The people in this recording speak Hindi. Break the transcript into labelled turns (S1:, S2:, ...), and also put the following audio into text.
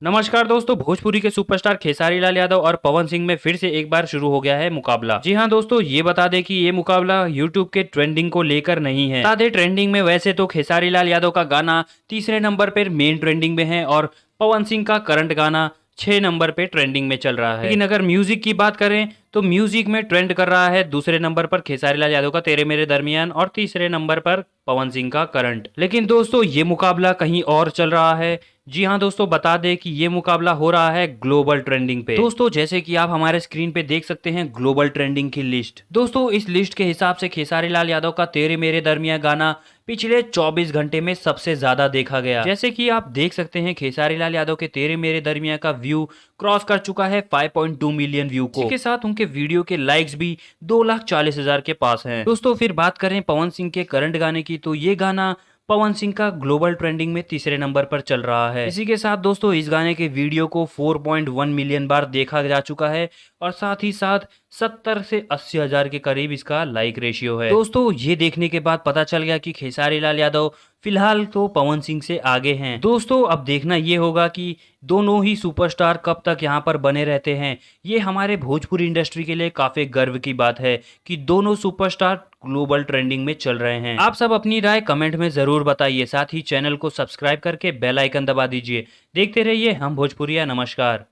S1: नमस्कार दोस्तों, भोजपुरी के सुपरस्टार खेसारी लाल यादव और पवन सिंह में फिर से एक बार शुरू हो गया है मुकाबला। जी हाँ दोस्तों, ये बता दें कि ये मुकाबला यूट्यूब के ट्रेंडिंग को लेकर नहीं है। बता दें ट्रेंडिंग में वैसे तो खेसारी लाल यादव का गाना तीसरे नंबर पर मेन ट्रेंडिंग में है और पवन सिंह का करंट गाना 6 नंबर पे ट्रेंडिंग में चल रहा है। लेकिन अगर म्यूजिक की बात करें तो म्यूजिक में ट्रेंड कर रहा है दूसरे नंबर पर खेसारी लाल यादव का तेरे मेरे दरमियान और तीसरे नंबर पर पवन सिंह का करंट। लेकिन दोस्तों ये मुकाबला कहीं और चल रहा है। जी हाँ दोस्तों, बता दें कि ये मुकाबला हो रहा है ग्लोबल ट्रेंडिंग पे। दोस्तों जैसे कि आप हमारे स्क्रीन पे देख सकते हैं ग्लोबल ट्रेंडिंग की लिस्ट। दोस्तों इस लिस्ट के हिसाब से खेसारी लाल यादव का तेरे मेरे दरमियान गाना पिछले 24 घंटे में सबसे ज्यादा देखा गया। जैसे कि आप देख सकते हैं खेसारी लाल यादव के तेरे मेरे दरमियान का व्यू क्रॉस कर चुका है 5.2 मिलियन व्यू को। इसके साथ उनके वीडियो के लाइक्स भी 2,40,000 के पास हैं। दोस्तों फिर बात करें पवन सिंह के करंट गाने की, तो ये गाना पवन सिंह का ग्लोबल ट्रेंडिंग में तीसरे नंबर पर चल रहा है। इसी के साथ दोस्तों इस गाने के वीडियो को 4.1 मिलियन बार देखा जा चुका है और साथ ही साथ 70 से 80 हजार के करीब इसका लाइक रेशियो है। दोस्तों ये देखने के बाद पता चल गया कि खेसारी लाल यादव फिलहाल तो पवन सिंह से आगे हैं। दोस्तों अब देखना ये होगा कि दोनों ही सुपरस्टार कब तक यहाँ पर बने रहते हैं। ये हमारे भोजपुरी इंडस्ट्री के लिए काफी गर्व की बात है कि दोनों सुपरस्टार ग्लोबल ट्रेंडिंग में चल रहे हैं। आप सब अपनी राय कमेंट में जरूर बताइए, साथ ही चैनल को सब्सक्राइब करके बेल आइकन दबा दीजिए। देखते रहिए हम भोजपुरिया। नमस्कार।